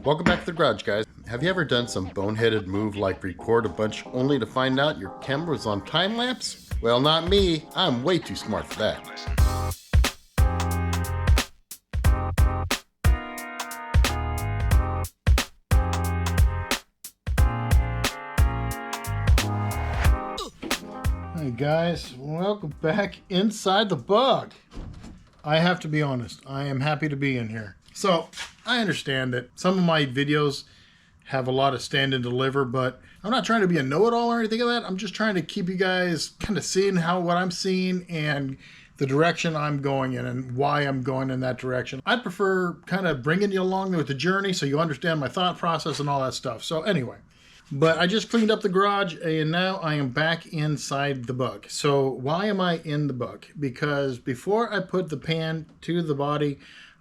Welcome back to the garage, guys. Have you ever done some boneheaded move like record a bunch only to find out your camera was on time lapse? Well, not me. I'm way too smart for that. Hey guys, welcome back inside the bug. I have to be honest, I am happy to be in here. So, I understand that some of my videos have a lot of stand and deliver, but I'm not trying to be a know-it-all or anything like that. I'm just trying to keep you guys kind of seeing what I'm seeing and the direction I'm going in and why I'm going in that direction. I'd prefer kind of bringing you along with the journey so you understand my thought process and all that stuff. So anyway, but I just cleaned up the garage and now I am back inside the bug. So why am I in the bug? Because before I put the pan to the body,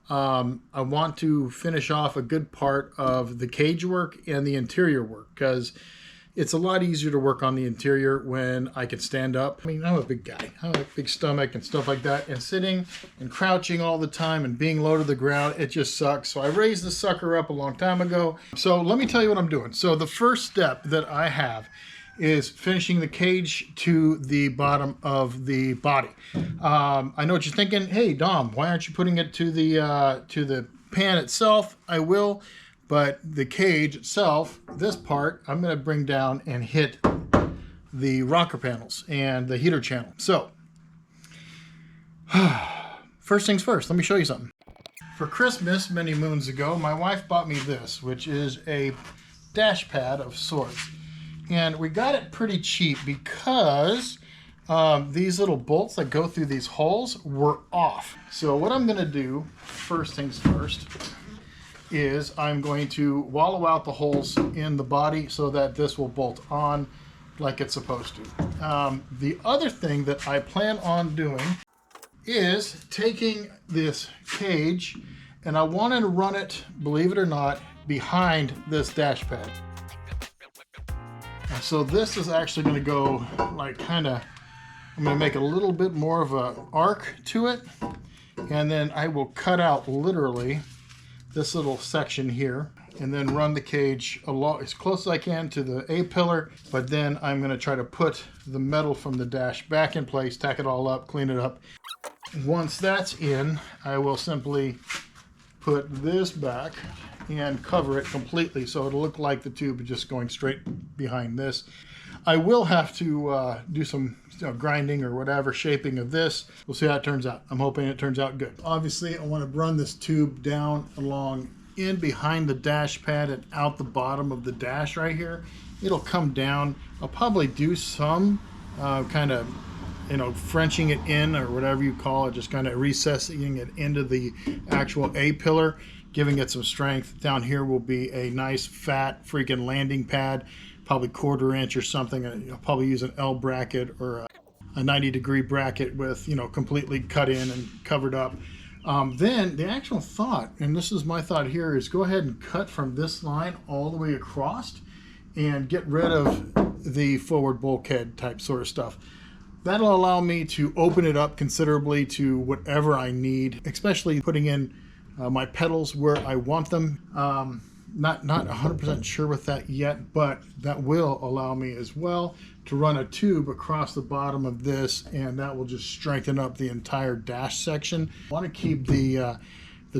I want to finish off a good part of the cage work and the interior work, because it's a lot easier to work on the interior when I can stand up. I mean, I'm a big guy. I have a big stomach and stuff like that, and sitting and crouching all the time and being low to the ground, it just sucks. So I raised the sucker up a long time ago. So let me tell you what I'm doing. So the first step that I have is finishing the cage to the bottom of the body. I know what you're thinking. Hey, Dom, why aren't you putting it to the pan itself? I will. But the cage itself, this part, I'm going to bring down and hit the rocker panels and the heater channel. So, first things first, let me show you something. For Christmas, many moons ago, my wife bought me this, which is a dash pad of sorts. And we got it pretty cheap because these little bolts that go through these holes were off. So what I'm going to do, first things first, is I'm going to wallow out the holes in the body so that this will bolt on like it's supposed to. The other thing that I plan on doing is taking this cage and I want to run it, believe it or not, behind this dash pad. And so this is actually going to go like I'm going to make a little bit more of an arc to it, and then I will cut out literally this little section here and then run the cage along as close as I can to the A-pillar, but then I'm going to try to put the metal from the dash back in place, tack it all up, clean it up. Once that's in, I will simply put this back and cover it completely so it'll look like the tube is just going straight behind this. I will have to do some grinding or whatever, shaping of this. We'll see how it turns out. I'm hoping it turns out good. Obviously, I want to run this tube down along in behind the dash pad and out the bottom of the dash right here. It'll come down. I'll probably do some kind of, Frenching it in or whatever you call it, just kind of recessing it into the actual A-pillar, giving it some strength. Down here will be a nice fat freaking landing pad, probably 1/4 inch or something. I'll probably use an L bracket or a 90-degree bracket with, completely cut in and covered up. Then the actual thought, and this is my thought here, is go ahead and cut from this line all the way across and get rid of the forward bulkhead type sort of stuff. That'll allow me to open it up considerably to whatever I need, especially putting in my pedals where I want them. Not 100% sure with that yet, but that will allow me as well to run a tube across the bottom of this, and that will just strengthen up the entire dash section. I want to keep the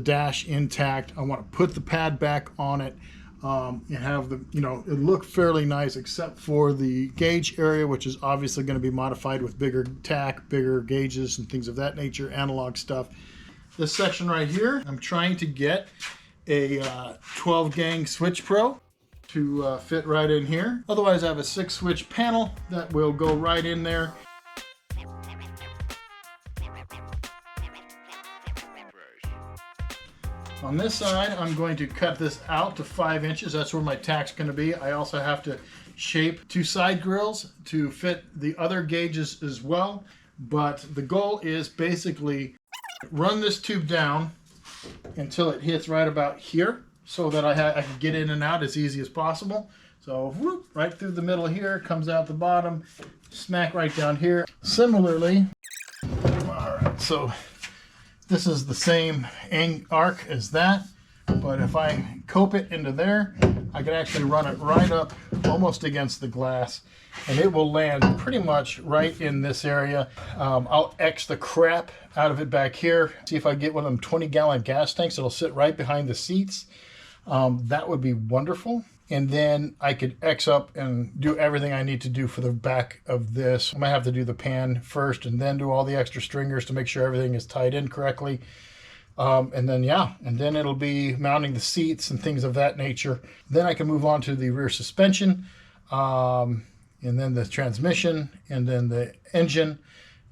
dash intact. I want to put the pad back on it and have the, it look fairly nice except for the gauge area, which is obviously going to be modified with bigger tack, bigger gauges and things of that nature, analog stuff. This section right here, I'm trying to get a 12 gang switch pro to fit right in here. Otherwise I have a 6 switch panel that will go right in there. On this side I'm going to cut this out to 5 inches. That's where my tack's going to be. I also have to shape 2 side grills to fit the other gauges as well, but the goal is basically run this tube down until it hits right about here so that I can get in and out as easy as possible. So whoop, right through the middle here, comes out the bottom, smack right down here. Similarly, all right, so this is the same arc as that, but But if I cope it into there, I can actually run it right up almost against the glass, and it will land pretty much right in this area. I'll X the crap out of it back here. See if I get one of them 20-gallon gas tanks that'll sit right behind the seats. That would be wonderful. And then I could X up and do everything I need to do for the back of this. I might have to do the pan first and then do all the extra stringers to make sure everything is tied in correctly. And then it'll be mounting the seats and things of that nature. Then I can move on to the rear suspension, and then the transmission, and then the engine,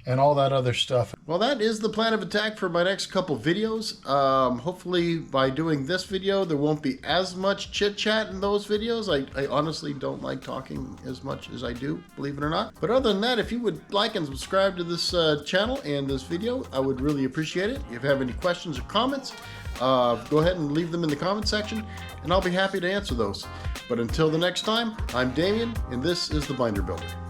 and all that other stuff. Well, that is the plan of attack for my next couple videos. Hopefully by doing this video, there won't be as much chit chat in those videos. I honestly don't like talking as much as I do, believe it or not. But other than that, if you would like and subscribe to this channel and this video, I would really appreciate it. If you have any questions or comments, go ahead and leave them in the comment section, and I'll be happy to answer those. But until the next time, I'm Damien, and this is The Binder Builder.